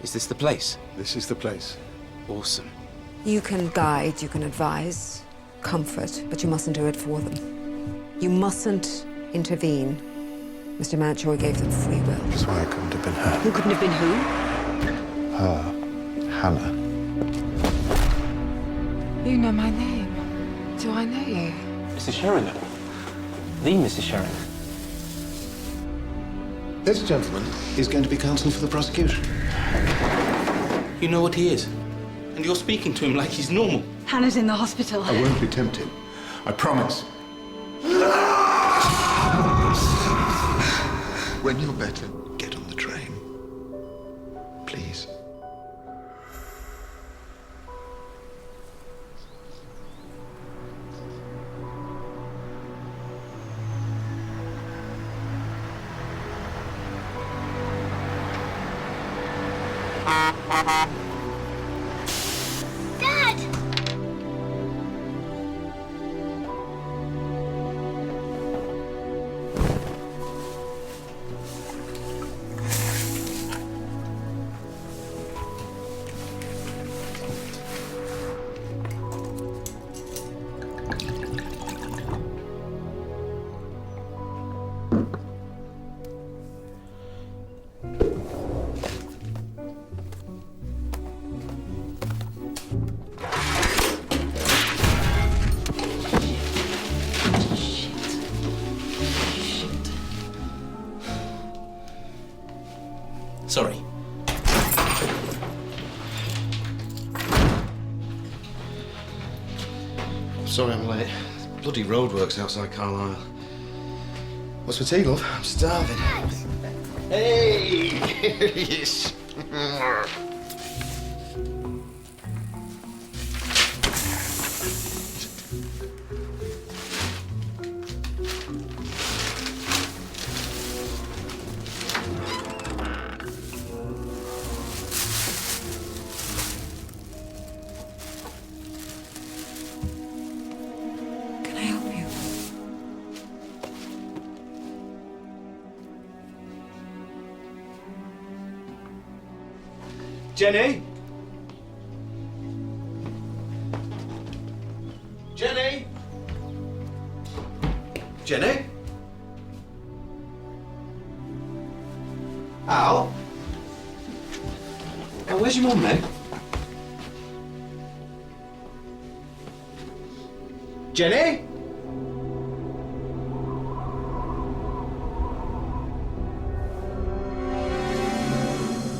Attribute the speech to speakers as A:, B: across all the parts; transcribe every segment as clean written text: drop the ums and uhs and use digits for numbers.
A: Is this the place?
B: This is the place.
A: Awesome.
C: You can guide, you can advise, comfort, but you mustn't do it for them. You mustn't intervene. Mr. Mountjoy gave them free will.
B: That's why it couldn't have been her.
C: Who couldn't have been who?
B: Her. Hannah.
D: You know my name. Do I know you?
A: Mrs. Sheringham. The Mrs. Sheringham.
B: This gentleman is going to be counsel for the prosecution.
A: You know what he is. And you're speaking to him like he's normal.
D: Hannah's in the hospital.
B: I won't be tempted. I promise. When you're better, get on the train. Please.
E: Dad!
A: Sorry.
F: Sorry I'm late. Bloody roadworks outside Carlisle. What's for tea, love? I'm starving. Hey! Yes.
C: Can I help you?
A: Jenny? Jenny? Jenny? Al? Al, where's your mum, mate? Jenny?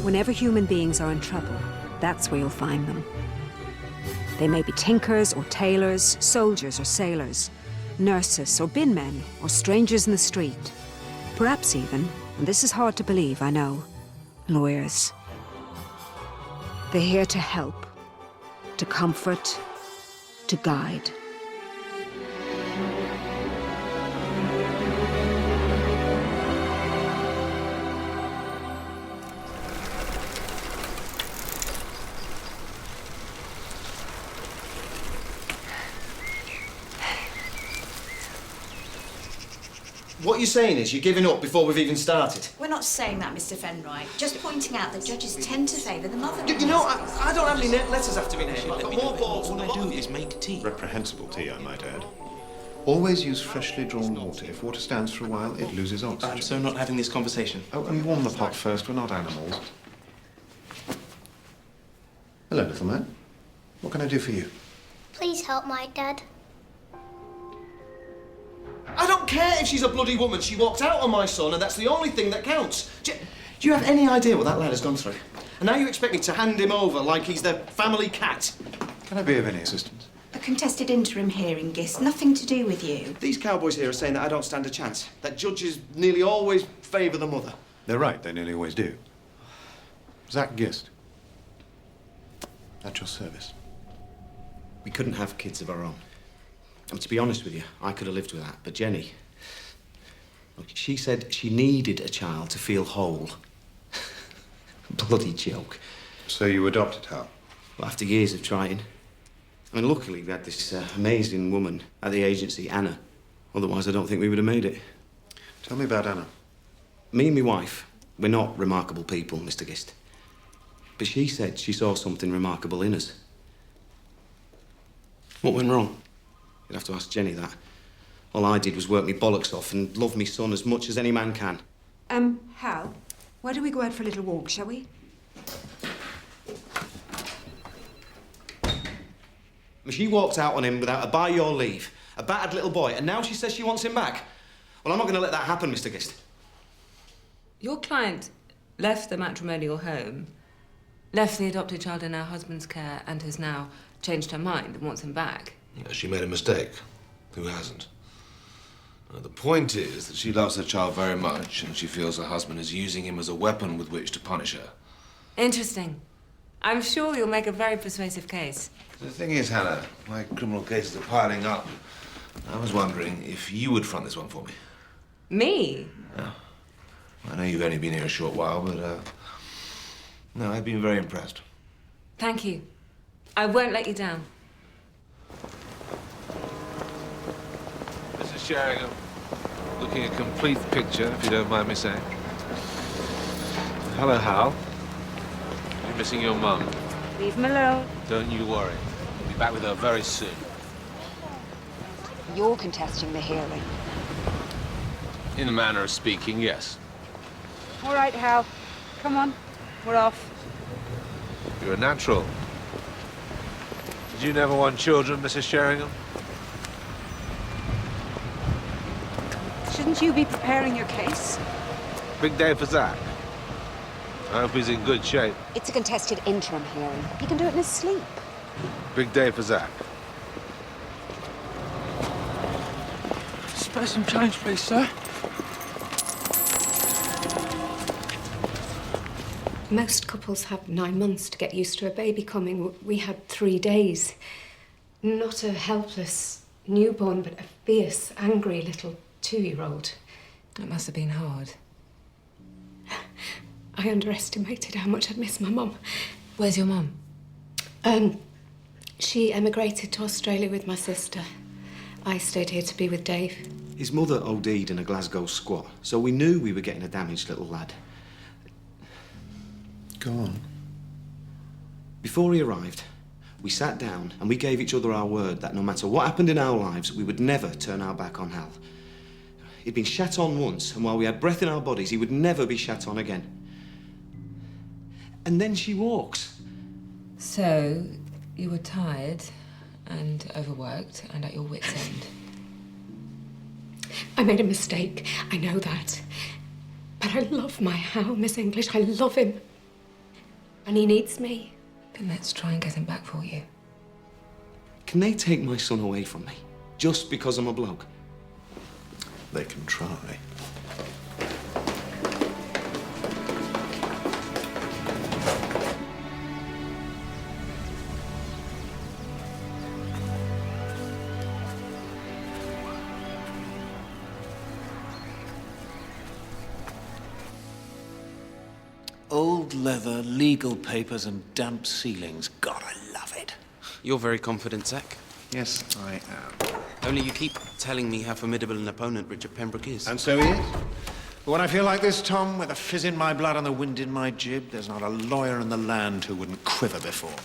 C: Whenever human beings are in trouble, that's where you'll find them. They may be tinkers or tailors, soldiers or sailors, nurses or bin men, or strangers in the street. Perhaps even, and this is hard to believe, I know, lawyers. They're here to help, to comfort, to guide.
F: What you're saying is you're giving up before we've even started.
G: We're not saying that, Mr. Fenroy. Just pointing out that judges tend to favour the mother.
F: You know, I don't have any letters after me name. I've got more balls
A: All
F: than
A: I
F: the lot
A: do
F: of you.
A: is make tea.
B: Reprehensible tea, I might add. Always use freshly drawn water. If water stands for a while, it loses oxygen.
A: I'm so not having this conversation.
B: Oh, and warm the pot first. We're not animals. Hello, little man. What can I do for you?
E: Please help my dad.
F: I don't care if she's a bloody woman. She walked out on my son, and that's the only thing that counts. Do you have any idea what that lad has gone through? And now you expect me to hand him over like he's the family cat?
B: Can I be of any assistance?
G: A contested interim hearing, Gist. Nothing to do with you.
F: These cowboys here are saying that I don't stand a chance. That judges nearly always favour the mother.
B: They're right. They nearly always do. Zach Gist. At your service.
F: We couldn't have kids of our own. I mean, to be honest with you, I could have lived with that. But Jenny, look, she said she needed a child to feel whole. Bloody joke.
B: So you adopted her?
F: Well, after years of trying. I mean, luckily we had this amazing woman at the agency, Anna. Otherwise, I don't think we would have made it.
B: Tell me about Anna.
F: Me and my wife, we're not remarkable people, Mr. Gist.
A: But she said she saw something remarkable in us. What went wrong? You'd have to ask Jenny that. All I did was work me bollocks off and love me son as much as any man can.
C: Hal, why don't we go out for a little walk, shall we?
A: She walked out on him without a by your leave. A battered little boy, and now she says she wants him back. Well, I'm not going to let that happen, Mr. Gist.
H: Your client left the matrimonial home, left the adopted child in her husband's care, and has now changed her mind and wants him back.
I: Yeah, she made a mistake. Who hasn't? The point is that she loves her child very much, and she feels her husband is using him as a weapon with which to punish her.
H: Interesting. I'm sure you'll make a very persuasive case.
I: The thing is, Hannah, my criminal cases are piling up. I was wondering if you would front this one for me.
H: Me?
I: Yeah. I know you've only been here a short while, but, no, I've been very impressed.
H: Thank you. I won't let you down.
J: Mrs. Sheringham, looking a complete picture, if you don't mind me saying. Hello, Hal. You're missing your mum.
C: Leave him alone.
J: Don't you worry. We'll be back with her very soon.
C: You're contesting the hearing.
J: In a manner of speaking, yes.
C: All right, Hal. Come on. We're off.
J: You're a natural. Did you never want children, Mrs. Sheringham?
C: Shouldn't you be preparing your case?
J: Big day for Zach. I hope he's in good shape.
C: It's a contested interim hearing. He can do it in his sleep.
J: Big day for Zach.
K: Spare some change, please, sir.
L: Most couples have 9 months to get used to a baby coming. We had 3 days. Not a helpless newborn, but a fierce, angry little 2-year-old.
H: That must have been hard.
L: I underestimated how much I'd miss my mum.
H: Where's your mum?
L: She emigrated to Australia with my sister. I stayed here to be with Dave.
A: His mother OD'd in a Glasgow squat, so we knew we were getting a damaged little lad.
B: Go on.
A: Before he arrived, we sat down and we gave each other our word that no matter what happened in our lives, we would never turn our back on Hal. He'd been shat on once, and while we had breath in our bodies, he would never be shat on again. And then she walks.
H: So, you were tired and overworked and at your wit's end.
L: I made a mistake. I know that. But I love my Hal, Miss English. I love him. And he needs me.
H: Then let's try and get him back for you.
A: Can they take my son away from me just because I'm a bloke?
B: They can try.
K: Old leather, legal papers, and damp ceilings. God, I love it.
A: You're very confident, Zach.
B: Yes, I am.
A: Only you keep telling me how formidable an opponent Richard Pembroke is.
B: And so he is. But when I feel like this, Tom, with the fizz in my blood and the wind in my jib, there's not a lawyer in the land who wouldn't quiver before me.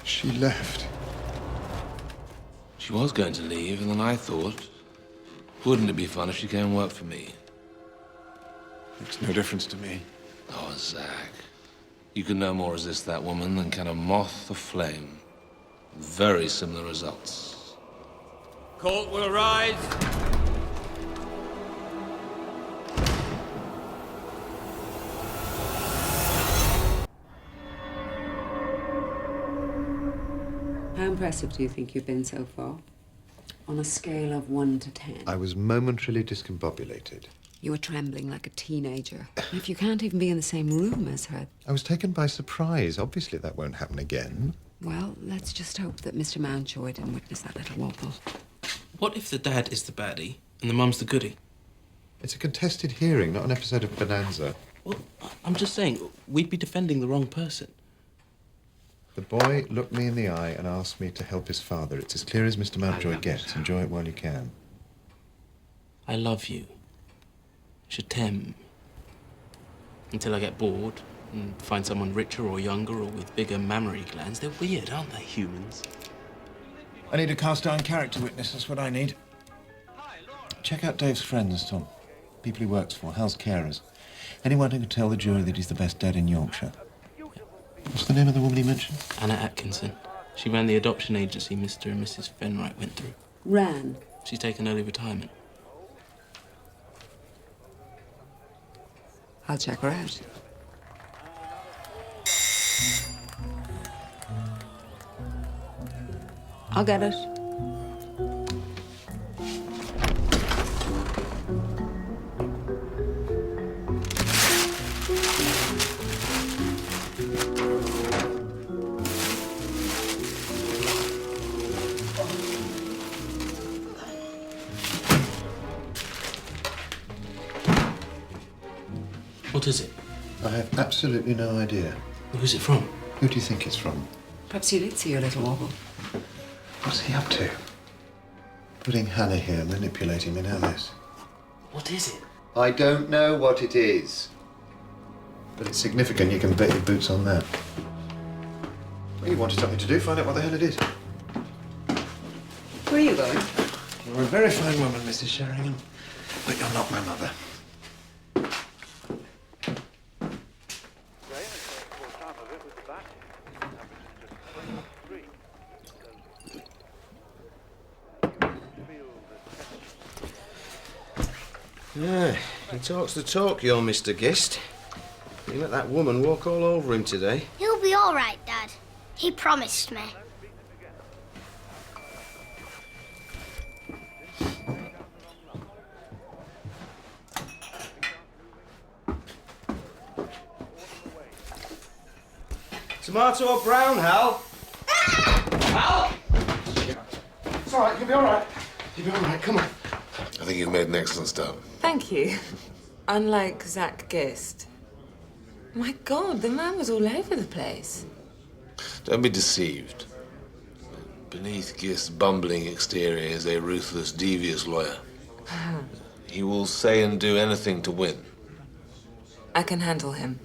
B: She left.
I: She was going to leave, and then I thought, wouldn't it be fun if she came and worked for me?
B: Makes no difference to me.
I: Oh, Zach, you can no more resist that woman than can a moth a flame. Very similar results.
K: Court will rise.
C: How impressive do you think you've been so far? On a scale of 1 to 10.
B: I was momentarily discombobulated.
C: You were trembling like a teenager. If you can't even be in the same room as her,
B: I was taken by surprise. Obviously, that won't happen again.
C: well, let's just hope that Mr. Mountjoy didn't witness that little wobble.
A: What if the dad is the baddie and the mum's the goodie?
B: It's a contested hearing, not an episode of Bonanza.
M: Well, I'm just saying, we'd be defending the wrong person.
N: The boy looked me in the eye and asked me to help his father. It's as clear as Mr. Mountjoy gets. Enjoy it while you can.
M: I love you. Je t'aime. Until I get bored and find someone richer or younger or with bigger mammary glands. They're weird, aren't they, humans?
B: I need a cast-iron character witness, that's what I need. Check out Dave's friends, Tom. People he works for, Hal's carers. Anyone who can tell the jury that he's the best dad in Yorkshire. What's the name of the woman he mentioned?
M: Anna Atkinson. She ran the adoption agency Mr. and Mrs. Fenwright went through.
C: Ran?
M: She's taken early retirement.
C: I'll check her out. I'll get it.
M: What is it?
N: I have absolutely no idea.
M: Who's it from?
N: Who do you think it's from?
C: Perhaps you did see your little wobble.
N: What's he up to? Putting Hannah here, manipulating me now this.
M: What is it?
N: I don't know what it is. But it's significant, you can bet your boots on that. Well, you wanted something to do, find out what the hell it is.
C: Where are you going?
B: You're a very fine woman, Mrs. Sheringham, but you're not my mother.
A: Yeah, he talks the talk, your Mr. Gist. You let that woman walk all over him today.
E: He'll be all right, Dad. He promised me.
A: Tomato or brown, Hal? Hal! It's all right, you'll be all right. You'll be all right, come on.
I: I think you've made an excellent start.
H: Thank you. Unlike Zach Gist. My God, the man was all over the place.
I: Don't be deceived. Beneath Gist's bumbling exterior is a ruthless, devious lawyer. He will say and do anything to win.
H: I can handle him.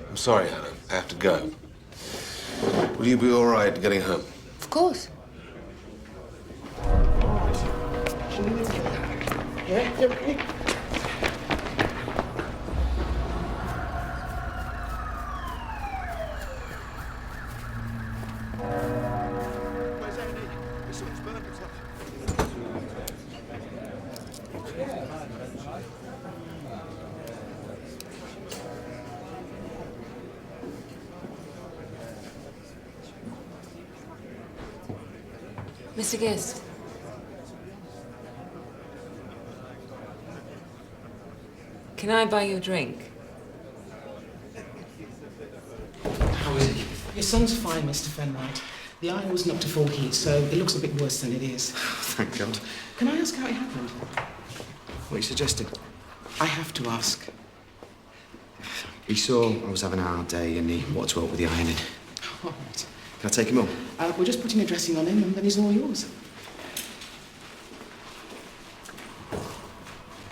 I: I'm sorry, Hannah. I have to go. Will you be all right getting home?
H: Of course.
F: Yeah, you okay?
H: Mr. Gist. Can I buy you a drink?
O: How is he? Your son's fine, Mr. Fenwright. The iron wasn't up to full heat, so it looks a bit worse than it is.
A: Thank God.
O: Can I ask how it happened?
A: What are you suggesting?
O: I have to ask.
A: He saw I was having a hard day and he wanted to help with the ironing.
O: All right.
A: Can I take him home?
O: We're just putting a dressing on him and then he's all yours.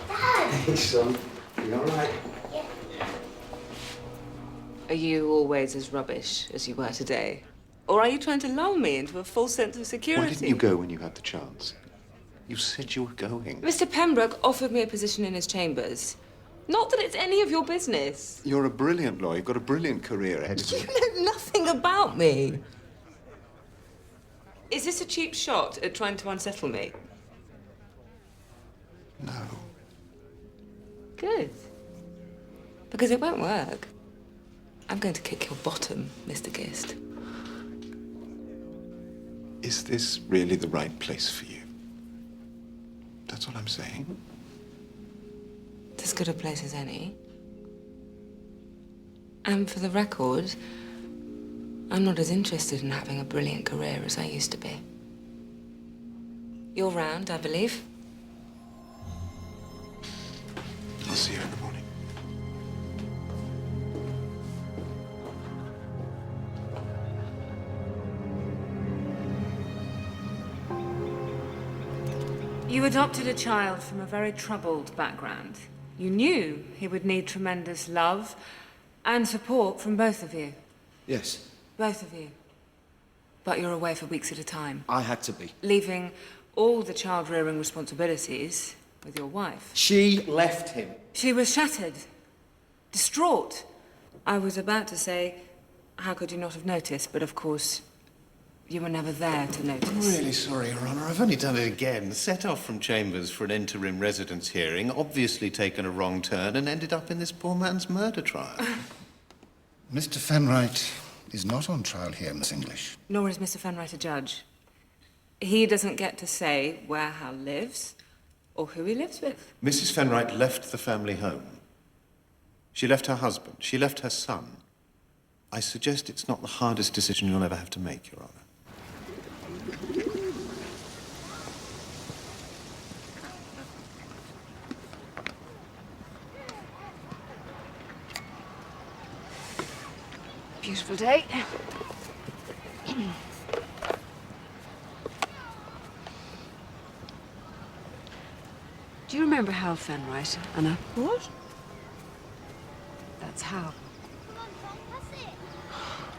A: Hey, son. You all right?
H: Are you always as rubbish as you were today? Or are you trying to lull me into a false sense of security?
N: Why didn't you go when you had the chance? You said you were going.
H: Mr. Pembroke offered me a position in his chambers. Not that it's any of your business.
N: You're a brilliant lawyer. You've got a brilliant career ahead of you.
H: You know nothing about me. Is this a cheap shot at trying to unsettle me?
N: No.
H: Good. Because it won't work. I'm going to kick your bottom, Mr. Gist.
N: Is this really the right place for you? That's what I'm saying.
H: It's as good a place as any. And for the record, I'm not as interested in having a brilliant career as I used to be. You're round, I believe.
B: I'll see you in the morning.
H: You adopted a child from a very troubled background. You knew he would need tremendous love and support from both of you.
A: Yes,
H: Both of you. But you're away for weeks at a time,
A: I had to be.
H: leaving all the child-rearing responsibilities with your wife.
A: She left him.
H: She was shattered, distraught. I was about to say, how could you not have noticed? But of course, you were never there to notice.
B: I'm really sorry, Your Honour. I've only done it again. Set off from Chambers for an interim residence hearing, obviously taken a wrong turn, and ended up in this poor man's murder trial.
P: Mr. Fenwright is not on trial here, Miss English.
H: Nor is Mr. Fenwright a judge. He doesn't get to say where Hal lives or who he lives with.
B: Mrs. Fenwright left the family home. She left her husband. She left her son. I suggest it's not the hardest decision you'll ever have to make, Your Honour.
C: Beautiful day. Do you remember Hal Fenwright, Anna?
D: What?
C: That's Hal.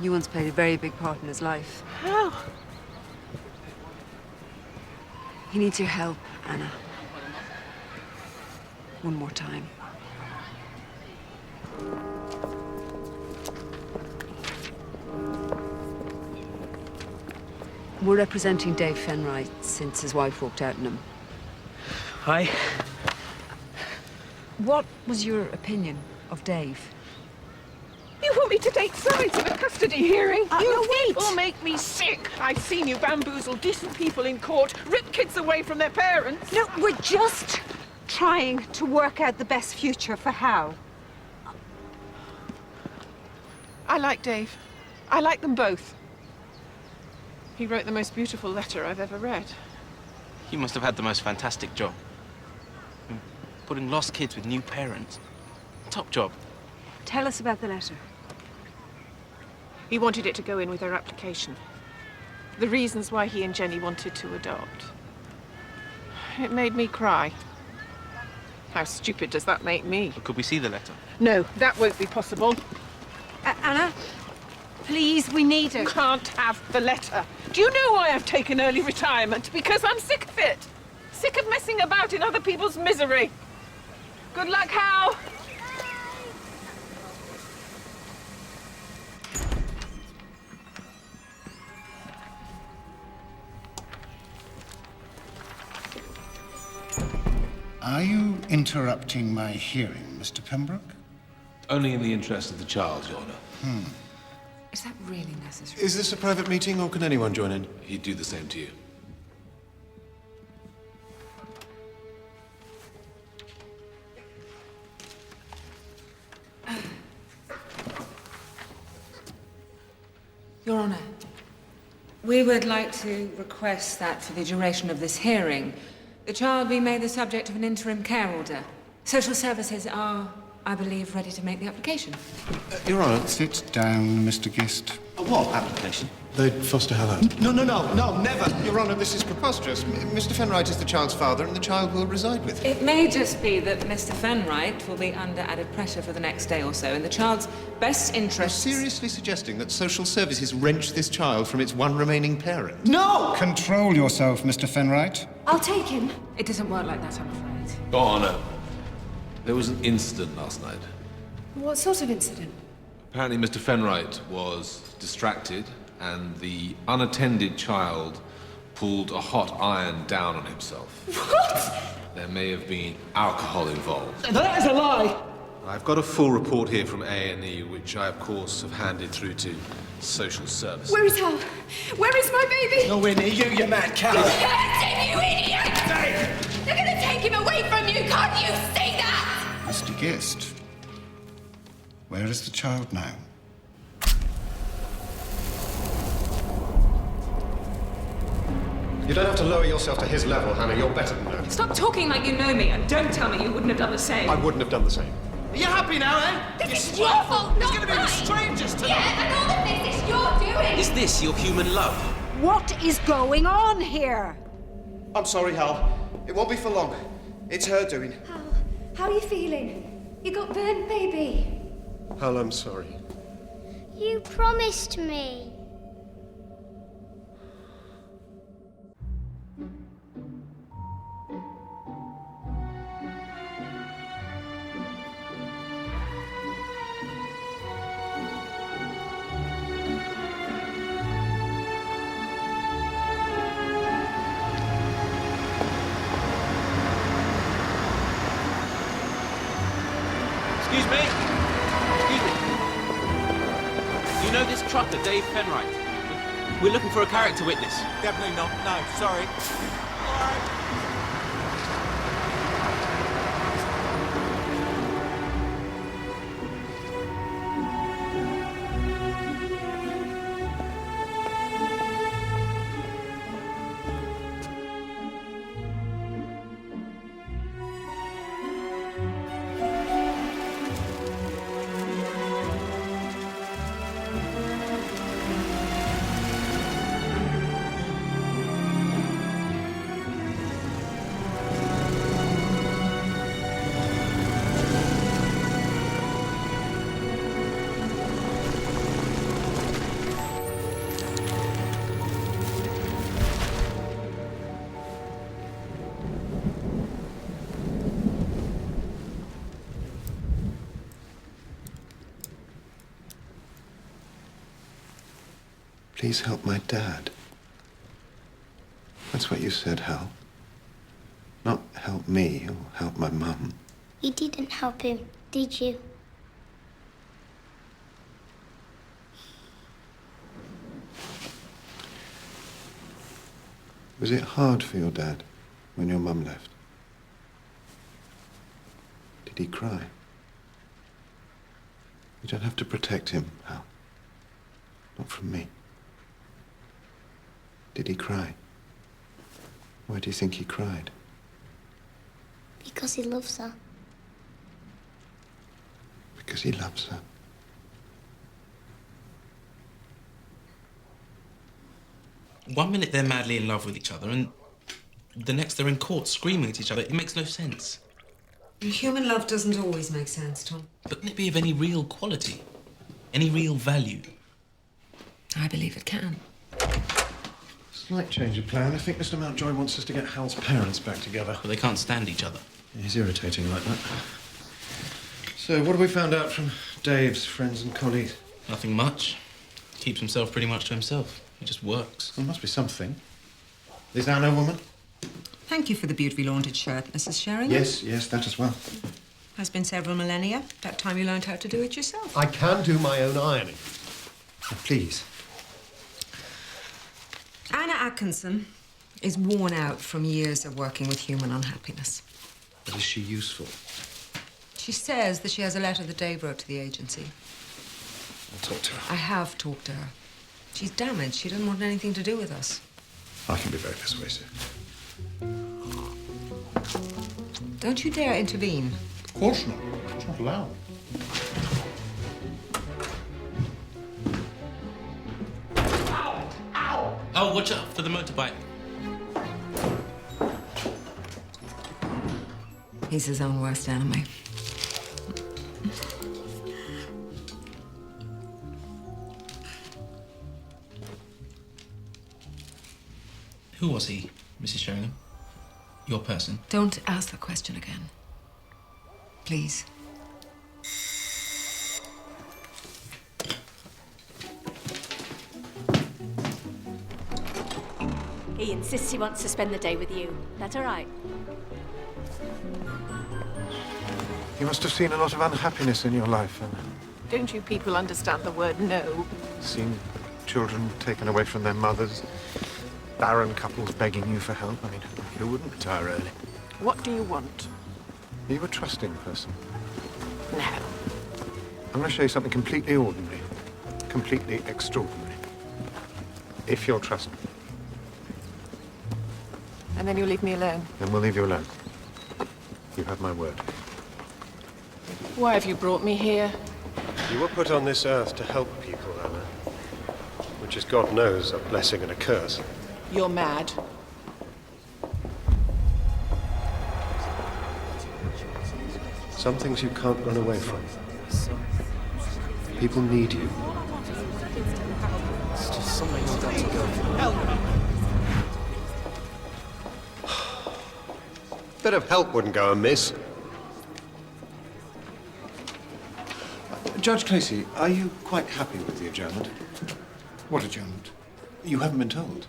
C: You once played a very big part in his life.
D: How?
C: He needs your help, Anna. One more time. We're representing Dave Fenwright since his wife walked out on him.
Q: Hi.
C: What was your opinion of Dave?
D: You want me to take sides in a custody hearing? You
C: wait!
D: people make me sick. I've seen you bamboozle decent people in court, rip kids away from their parents.
R: No, we're just trying to work out the best future for Hal.
D: I like Dave. I like them both. He wrote the most beautiful letter I've ever read.
M: You must have had the most fantastic job. Putting lost kids with new parents. Top job.
C: Tell us about the letter.
D: He wanted it to go in with their application. The reasons why he and Jenny wanted to adopt. It made me cry. How stupid does that make me?
M: Could we see the letter?
D: No, that won't be possible.
R: Anna, please, we need it.
D: Can't have the letter. Do you know why I've taken early retirement? Because I'm sick of it. Sick of messing about in other people's misery. Good luck, Hal.
P: Are you interrupting my hearing, Mr. Pembroke?
J: Only in the interest of the child, Your Honour.
H: Is that really necessary?
B: Is this a private meeting, or can anyone join in?
J: He'd do the same to you.
H: Your Honour, we would like to request that for the duration of this hearing, the child be made the subject of an interim care order. Social services are, I believe, ready to make the application.
B: Your Honour.
P: Sit down, Mr. Gist.
F: A what application?
B: They'd foster Hal out.
F: No, never.
B: Your Honour, this is preposterous. Mr. Fenwright is the child's father, and the child will reside with him.
H: It may just be that Mr. Fenwright will be under added pressure for the next day or so, in the child's best
B: You're
H: interest.
B: seriously suggesting that social services wrench this child from its one remaining parent?
F: No!
P: Control yourself, Mr. Fenwright.
R: I'll take him.
H: It doesn't work like that, I'm afraid.
J: Your Honour, there was an incident last night.
L: What sort of incident?
J: Apparently Mr. Fenwright was distracted and the unattended child pulled a hot iron down on himself.
D: What?
J: There may have been alcohol involved.
D: That is a lie.
J: I've got a full report here from A&E, which I, of course, have handed through to social services.
L: Where is Hal? Where is my baby?
F: Nowhere near you, you mad cow.
E: You idiot! They're gonna take him away from you, can't you see that?
P: Mr. Gist, where is the child now?
N: You don't have to lower yourself to his level, Hannah. You're better than that.
H: Stop talking like you know me, and don't tell me you wouldn't have done the same.
N: I wouldn't have done the same.
F: Are you happy now, eh?
E: This is your fault,
F: It's
E: not
F: going to be
E: mine.
F: the strangers tonight.
E: Yeah, and all of this is your doing.
M: Is this your human love?
R: What is going on here?
F: I'm sorry, Hal. It won't be for long. It's her doing.
G: How are you feeling? You got burnt, baby.
N: Hal, I'm sorry.
Q: You promised me.
M: Excuse me? Excuse me. You know this trucker, Dave Fenright? We're looking for a character witness.
S: Definitely not. No, sorry.
B: Please help my dad. That's what you said, Hal. Not help me or help my mum.
Q: You didn't help him, did you?
B: Was it hard for your dad when your mum left? Did he cry? You don't have to protect him, Hal. Not from me. Did he cry? Why do you think he cried?
Q: Because he loves her.
B: Because he loves her.
M: One minute they're madly in love with each other, and the next they're in court screaming at each other. It makes no sense.
C: Human love doesn't always make sense, Tom.
M: But can it be of any real quality? Any real value?
C: I believe it can.
B: Slight change of plan. I think Mr. Mountjoy wants us to get Hal's parents back together.
M: But they can't stand each other.
B: He's irritating like that. So, what have we found out from Dave's friends and colleagues?
M: Nothing much. Keeps himself pretty much to himself. He just works.
B: There must be something. Is that no woman?
R: Thank you for the beautifully laundered shirt, Mrs. Sheringham.
B: Yes, that as well.
R: Has been several millennia. That time you learned how to do it yourself.
N: I can do my own ironing.
B: Oh, please.
C: Anna Atkinson is worn out from years of working with human unhappiness.
B: But is she useful?
C: She says that she has a letter that Dave wrote to the agency.
B: I'll talk to her.
C: I have talked to her. She's damaged. She doesn't want anything to do with us.
B: I can be very persuasive.
C: Don't you dare intervene.
N: Of course not. It's not allowed.
M: Oh, watch out for the motorbike.
C: He's his own worst enemy.
M: Who was he, Mrs. Sheringham? Your person?
C: Don't ask the question again. Please.
T: He insists he wants to spend the day with you. That all right?
B: You must have seen a lot of unhappiness in your life, Anna.
D: Don't you people understand the word no?
B: Seen children taken away from their mothers, barren couples begging you for help. I mean, who wouldn't retire early?
D: What do you want?
B: Are you a trusting person?
D: No.
B: I'm going to show you something completely ordinary, completely extraordinary. If you'll trust me.
D: And then you'll leave me alone.
B: Then we'll leave you alone. You have my word.
D: Why have you brought me here?
U: You were put on this earth to help people, Anna. Which is, God knows, a blessing and a curse.
D: You're mad.
U: Some things you can't run away from. People need you.
S: It's just something your dad to go for. Help!
U: Bit of help wouldn't go amiss.
B: Judge Casey, are you quite happy with the adjournment?
P: What adjournment?
B: You haven't been told.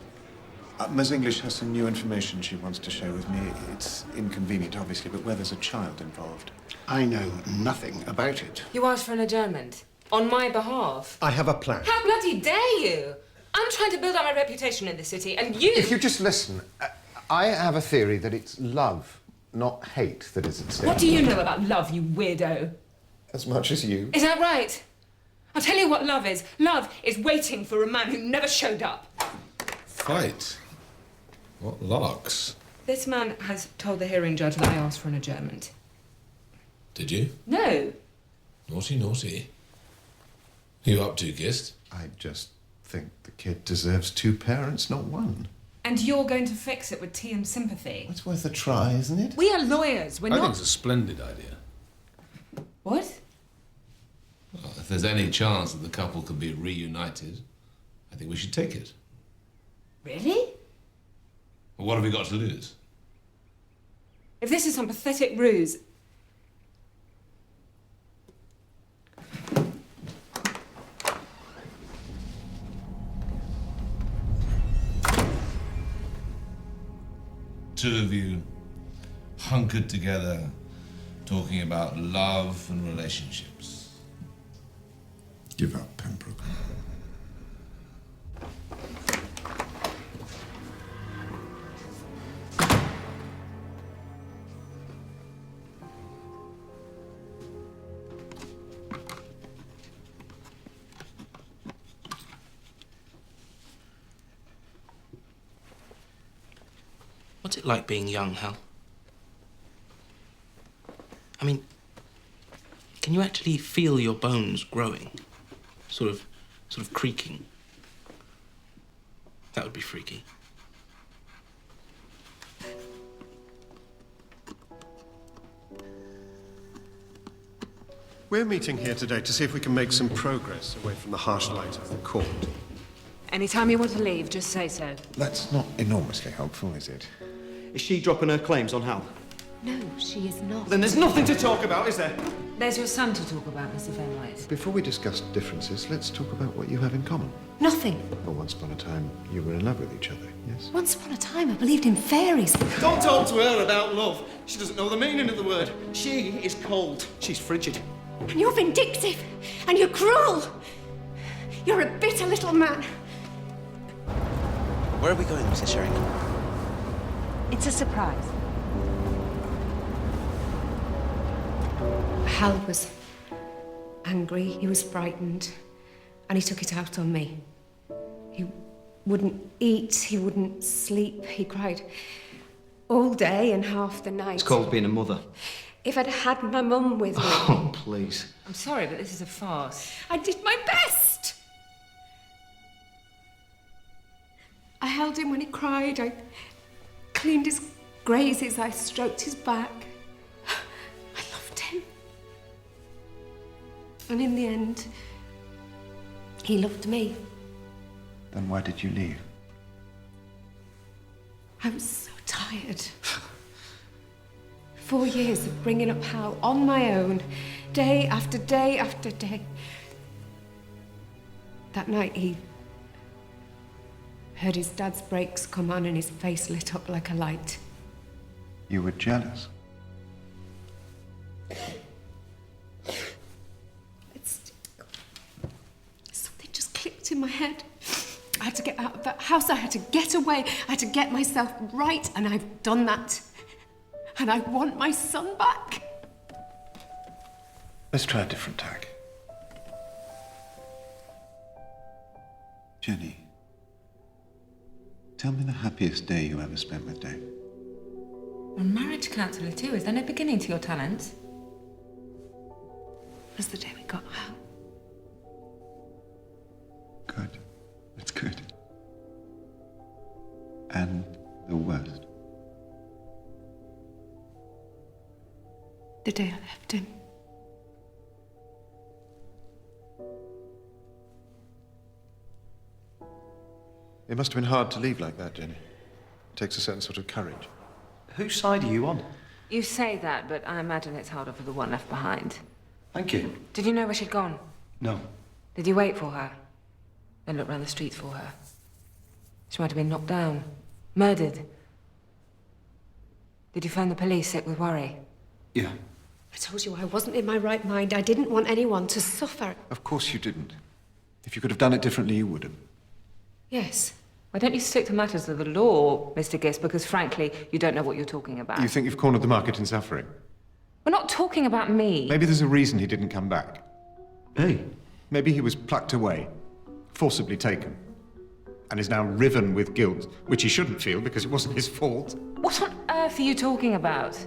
B: Ms. English has some new information she wants to share with me. It's inconvenient, obviously, but where there's a child involved.
P: I know nothing about it.
H: You asked for an adjournment? On my behalf?
U: I have a plan.
H: How bloody dare you? I'm trying to build up my reputation in the city, and you...
N: If you just listen, I have a theory that it's love, not hate, that is at stake.
H: What do you know about love, you weirdo?
N: As much as you.
H: Is that right? I'll tell you what love is. Love is waiting for a man who never showed up.
J: Fight? What larks?
H: This man has told the hearing judge that I asked for an adjournment.
J: Did you?
H: No.
J: Naughty, naughty. What are you up to, Gist?
B: I just think the kid deserves two parents, not one.
H: And you're going to fix it with tea and sympathy.
B: It's worth a try, isn't it?
H: We are lawyers. We're
J: I
H: not...
J: think it's a splendid idea.
H: What?
J: Well, if there's any chance that the couple could be reunited, I think we should take it.
H: Really?
J: Well, what have we got to lose?
H: If this is some pathetic ruse...
J: Two of you hunkered together, talking about love and relationships.
B: Give up, Pembroke.
M: What's it like being young, Hal? I mean, can you actually feel your bones growing? Sort of creaking? That would be freaky.
U: We're meeting here today to see if we can make some progress away from the harsh light of the court.
H: Anytime you want to leave, just say so.
B: That's not enormously helpful, is it?
A: Is she dropping her claims on Hal?
L: No, she is not.
A: Then there's nothing to talk about, is there?
H: There's your son to talk about, Mr. Fenwright.
B: Before we discuss differences, let's talk about what you have in common.
L: Nothing.
B: Well, once upon a time, you were in love with each other, yes?
L: Once upon a time, I believed in fairies.
F: Don't talk to her about love. She doesn't know the meaning of the word. She is cold. She's frigid.
L: And you're vindictive. And you're cruel. You're a bitter little man.
M: Where are we going, Mrs. Sheringham?
R: It's a surprise.
L: Hal was angry, he was frightened, and he took it out on me. He wouldn't eat, he wouldn't sleep, he cried all day and half the night.
A: It's called being a mother.
L: If I'd had my mum with me...
A: Oh, please.
H: I'm sorry, but this is a farce.
L: I did my best! I held him when he cried, I cleaned his grazes, I stroked his back. I loved him. And in the end, he loved me.
B: Then why did you leave?
L: I was so tired. 4 years of bringing up Hal on my own, day after day after day. That night he heard his dad's brakes come on and his face lit up like a light.
B: You were jealous.
L: Something just clicked in my head. I had to get out of that house, I had to get away, I had to get myself right, and I've done that. And I want my son back.
B: Let's try a different tack. Jenny, tell me the happiest day you ever spent with Dave.
H: A marriage counsellor too. Is there no beginning to your talents?
C: That's the day we got home.
B: Good. That's good. And the worst.
C: The day I left him.
B: It must have been hard to leave like that, Jenny. It takes a certain sort of courage.
F: Whose side are you on?
H: You say that, but I imagine it's harder for the one left behind.
F: Thank you.
H: Did you know where she'd gone?
F: No.
H: Did you wait for her? Then look round the streets for her? She might have been knocked down. Murdered. Did you phone the police sick with worry?
F: Yeah.
L: I told you I wasn't in my right mind. I didn't want anyone to suffer.
B: Of course you didn't. If you could have done it differently, you would have.
L: Yes.
H: Why don't you stick to matters of the law, Mr. Gist, because frankly, you don't know what you're talking about.
B: You think you've cornered the market in suffering?
H: We're not talking about me.
B: Maybe there's a reason he didn't come back.
F: Hey.
B: Maybe he was plucked away, forcibly taken, and is now riven with guilt, which he shouldn't feel because it wasn't his fault.
H: What on earth are you talking about?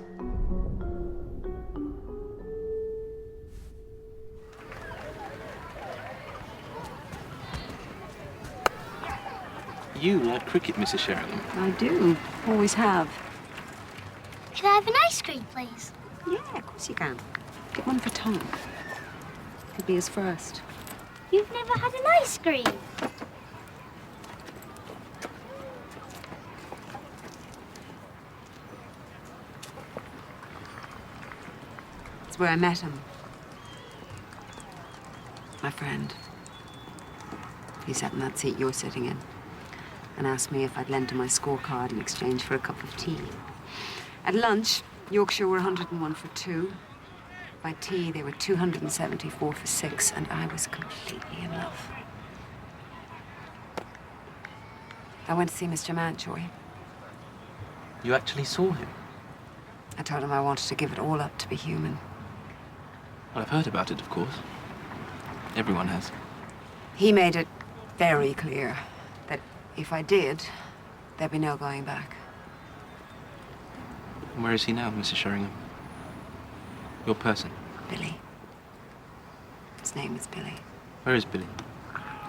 M: You like cricket, Mrs. Sheringham?
C: I do. Always have.
Q: Can I have an ice cream, please?
C: Yeah, of course you can. Get one for Tom. Could be his first.
Q: You've never had an ice cream.
C: It's where I met him. My friend. He sat in that seat you're sitting in and asked me if I'd lend him my scorecard in exchange for a cup of tea. At lunch, Yorkshire were 101 for 2. By tea, they were 274 for 6, and I was completely in love. I went to see Mr. Mountjoy.
M: You actually saw him?
C: I told him I wanted to give it all up to be human.
M: Well, I've heard about it, of course. Everyone has.
C: He made it very clear that if I did, there'd be no going back.
M: And where is he now, Mrs. Sheringham? Your person?
C: Billy. His name is Billy.
M: Where is Billy?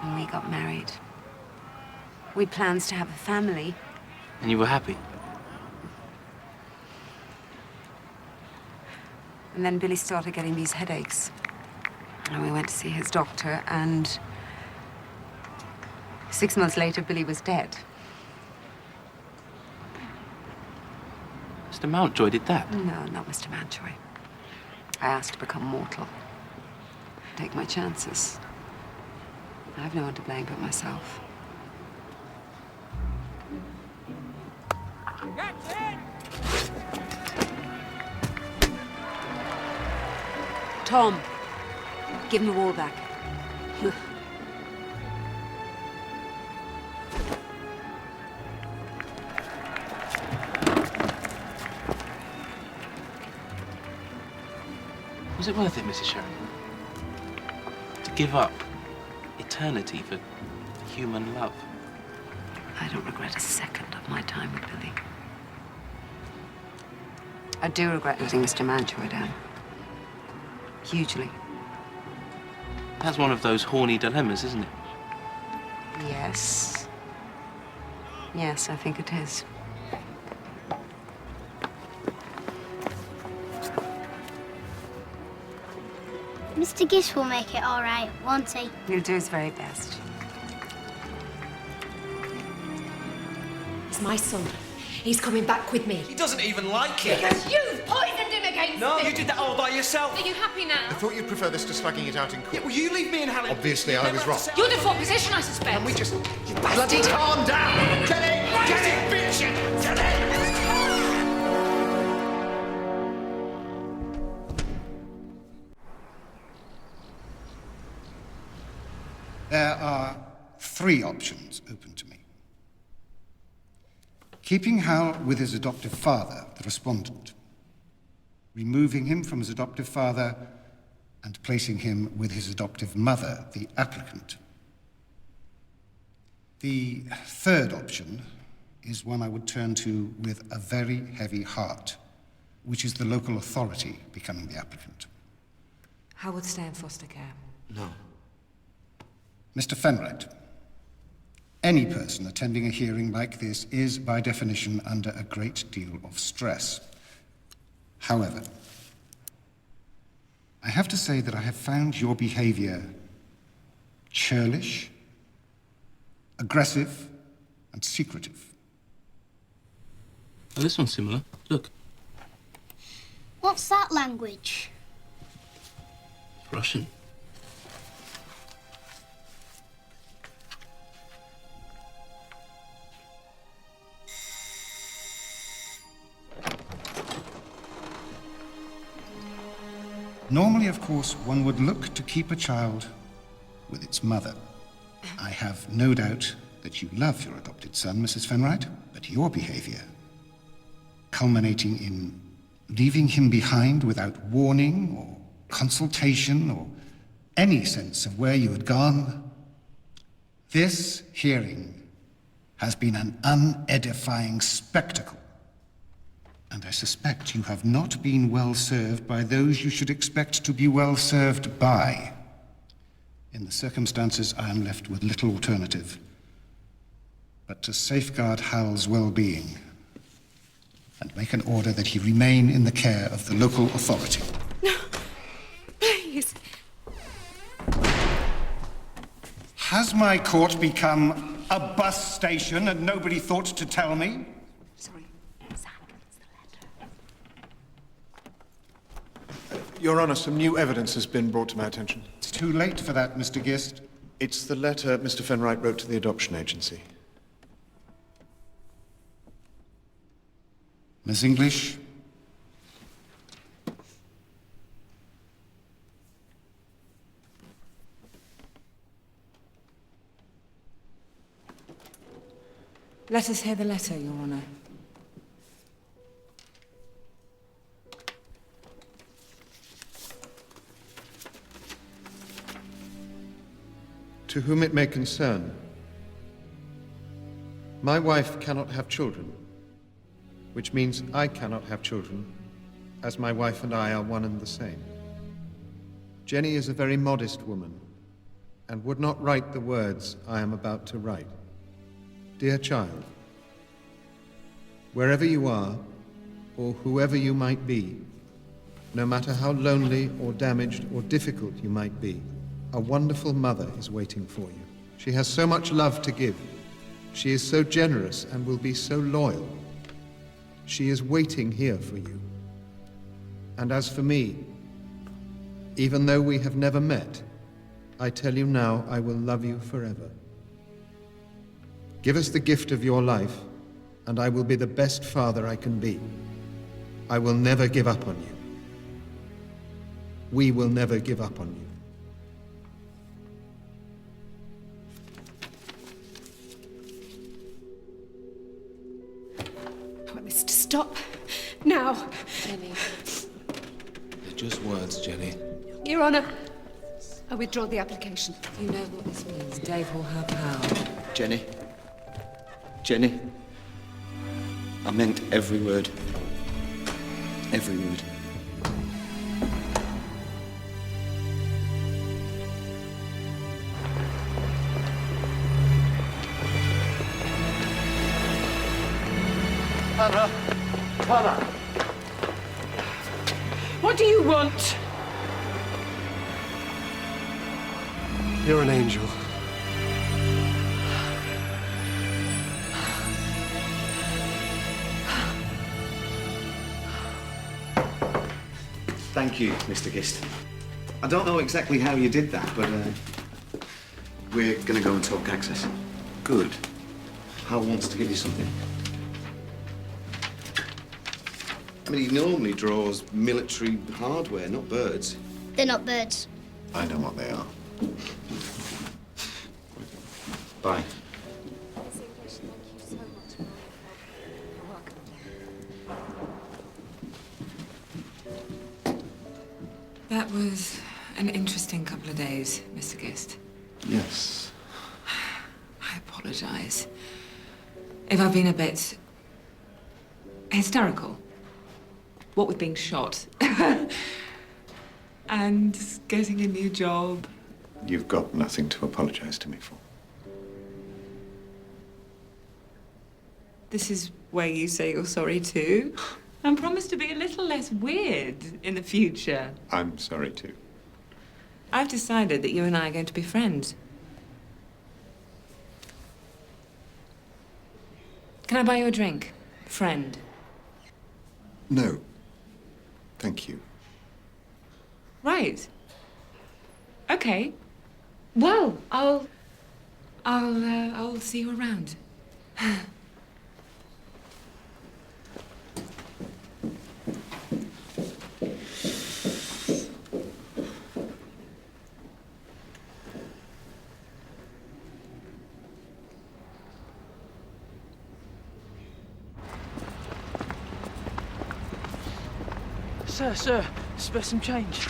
C: And we got married. We'd plans to have a family.
M: And you were happy?
C: And then Billy started getting these headaches. And we went to see his doctor, and 6 months later, Billy was dead.
M: Mr. Mountjoy did that?
C: No, not Mr. Mountjoy. I asked to become mortal. Take my chances. I've no one to blame but myself. Tom, give him the wall back.
M: Was it worth it, Mrs. Sheringham? To give up eternity for human love?
C: I don't regret a second of my time with Billy. I do regret letting Mr. Mountjoy down. Hugely.
M: That's one of those horny dilemmas, isn't it?
C: Yes. Yes, I think it is.
Q: Mr. Gish will make it all right, won't he?
C: He'll do his very best.
G: It's my son. He's coming back with me.
F: He doesn't even like it.
G: Because you've poisoned him against
F: No,
G: me.
F: you did that all by yourself.
H: Are you happy now?
B: I thought you'd prefer this to slugging it out in court.
F: Yeah, well, you leave me in hell.
B: Obviously, I was wrong.
H: Your default position, I suspect.
B: Can we just...
F: Bloody calm down! Jenny! Jenny, bitch! Jenny!
P: There are 3 options open to me. Keeping Hal with his adoptive father, the respondent. Removing him from his adoptive father and placing him with his adoptive mother, the applicant. The 3rd option is one I would turn to with a very heavy heart, which is the local authority becoming the applicant.
H: Hal would stay in foster care.
A: No.
P: Mr. Fenright, any person attending a hearing like this is, by definition, under a great deal of stress. However, I have to say that I have found your behavior churlish, aggressive, and secretive.
M: Oh, this one's similar. Look.
Q: What's that language?
M: Russian.
P: Normally, of course, one would look to keep a child with its mother. I have no doubt that you love your adopted son, Mrs. Fenright, but your behavior, culminating in leaving him behind without warning or consultation or any sense of where you had gone, this hearing has been an unedifying spectacle. And I suspect you have not been well served by those you should expect to be well served by. In the circumstances, I am left with little alternative but to safeguard Hal's well-being and make an order that he remain in the care of the local authority.
L: No, please.
P: Has my court become a bus station and nobody thought to tell me?
L: Sorry.
B: Your Honour, some new evidence has been brought to my attention.
P: It's too late for that, Mr. Gist.
B: It's the letter Mr. Fenright wrote to the adoption agency.
P: Miss English?
H: Let us hear the letter, Your Honour.
B: To whom it may concern, my wife cannot have children, which means I cannot have children, as my wife and I are one and the same. Jenny is a very modest woman, and would not write the words I am about to write. Dear child, wherever you are, or whoever you might be, no matter how lonely or damaged or difficult you might be, a wonderful mother is waiting for you. She has so much love to give. She is so generous and will be so loyal. She is waiting here for you. And as for me, even though we have never met, I tell you now I will love you forever. Give us the gift of your life, and I will be the best father I can be. I will never give up on you. We will never give up on you.
L: I want this to stop. Now.
M: Jenny. They're just words, Jenny.
L: Your Honour, I withdraw the application.
H: You know what this means. Dave will have Hal.
A: Jenny. Jenny. I meant every word. Every word.
F: Hannah! Hannah!
D: What do you want?
U: You're an angel.
A: Thank you, Mr. Gist. I don't know exactly how you did that, but we're gonna go and talk access. Good. Hal wants to give you something. I mean, he normally draws military hardware, not birds.
Q: They're not birds.
N: I know what they are.
A: Bye.
H: That was an interesting couple of days, Mr. Gist.
N: Yes.
H: I apologize. if I've been a bit hysterical. What with being shot and getting a new job.
B: You've got nothing to apologize to me for.
H: This is where you say you're sorry too. And promise to be a little less weird in the future.
B: I'm sorry too.
H: I've decided that you and I are going to be friends. Can I buy you a drink, friend?
B: No. Thank you.
H: Right. Okay. Well, I'll see you around.
S: Sir, spare some change.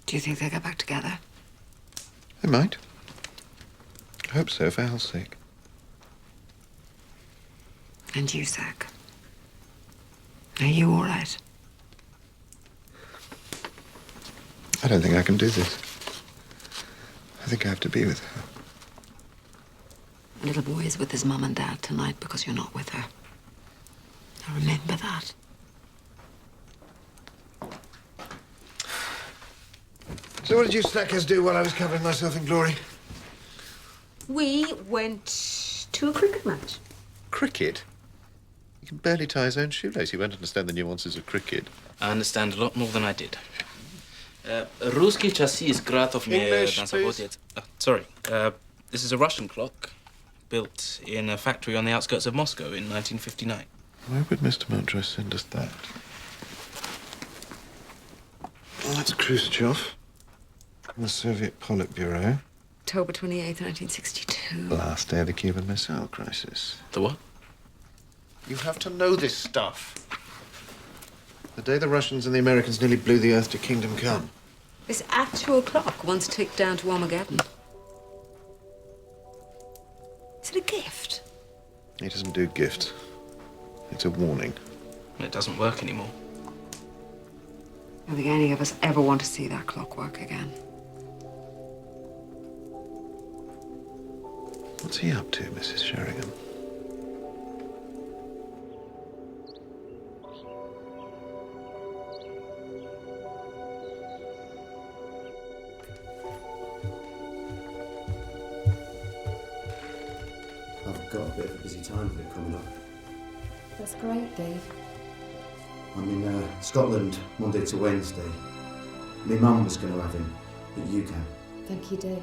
C: Do you think they'll get back together?
B: They might. I hope so, for Al's sake.
C: And you, Zach? Are you all right?
B: I don't think I can do this. I think I have to be with her.
C: The little boy is with his mum and dad tonight because you're not with her. Now remember that.
B: So what did you slackers do while I was covering myself in glory?
C: We went to a cricket match.
B: Cricket? He can barely tie his own shoelace. He won't understand the nuances of cricket.
M: I understand a lot more than I did. Русский часы из Gratov
B: English, please.
M: Sorry. This is a Russian clock built in a factory on the outskirts of Moscow in 1959.
B: Why would Mr. Mountjoy send us that? Well, that's Khrushchev. From the Soviet Politburo.
C: October 28th, 1962.
B: Last day of the Cuban Missile Crisis.
M: The what?
B: You have to know this stuff. The day the Russians and the Americans nearly blew the Earth to Kingdom Come.
C: This actual clock once ticked down to Armageddon. Is it a gift?
B: He doesn't do gifts. It's a warning.
M: It doesn't work anymore.
C: I don't think any of us ever want to see that clock work again.
B: What's he up to, Mrs. Sheringham?
K: I've got a bit of a busy time with it coming up.
L: That's great, Dave.
K: I'm in Scotland Monday to Wednesday. My mum was going to have him, but you can.
L: Thank you, Dave.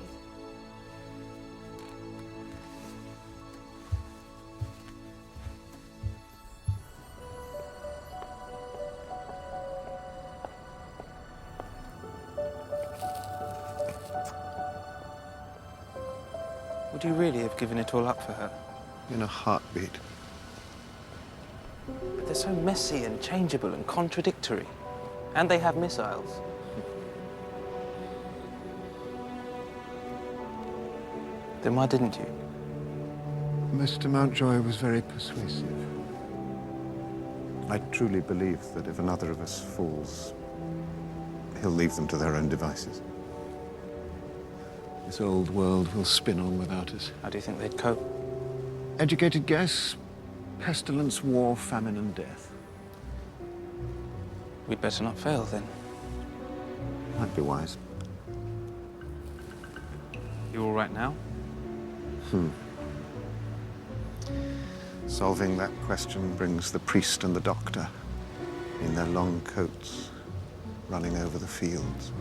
S: Would you really have given it all up for her?
B: In a heartbeat.
S: But they're so messy and changeable and contradictory. And they have missiles. Then why didn't you?
B: Mr. Mountjoy was very persuasive. I truly believe that if another of us falls, he'll leave them to their own devices. This old world will spin on without us.
S: How do you think they'd cope?
B: Educated guess, pestilence, war, famine, and death.
S: We'd better not fail, then.
B: That'd be wise.
S: You all right now?
B: Solving that question brings the priest and the doctor in their long coats, running over the fields.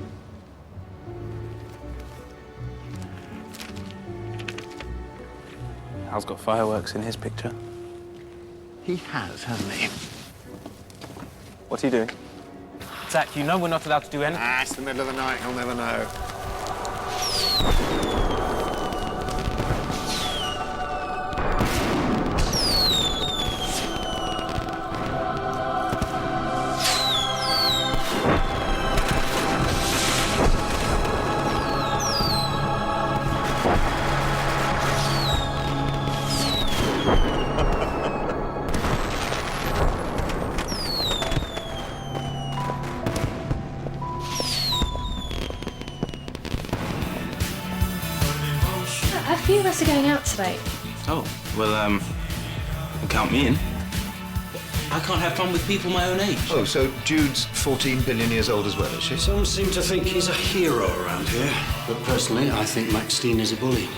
S: Hal's got fireworks in his picture.
B: He has, hasn't he?
S: What's he doing? Zach, you know we're not allowed to do anything.
N: Ah, it's the middle of the night. He'll never know.
I: A few of us are going out today.
M: Oh, well, count me in. I can't have fun with people my own age.
N: Oh, so Jude's 14 billion years old as well, is she?
V: Some seem to think he's a hero around here. But personally, I think Max Steen is a bully.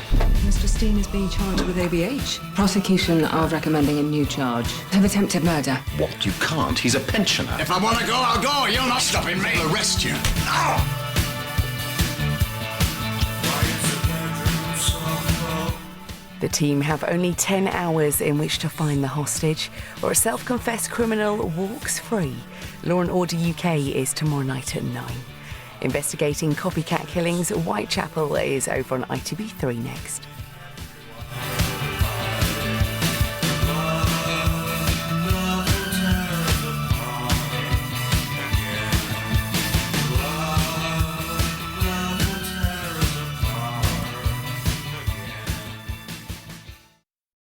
H: Mr. Steen is being charged with ABH. Prosecution are recommending a new charge of attempted murder.
V: What? You can't. He's a pensioner.
W: If I want to go, I'll go. You're not stopping me. I'll arrest you. Now!
X: The team have only 10 hours in which to find the hostage, or a self-confessed criminal walks free. Law & Order UK is tomorrow night at 9. Investigating copycat killings, Whitechapel is over on ITV3 next.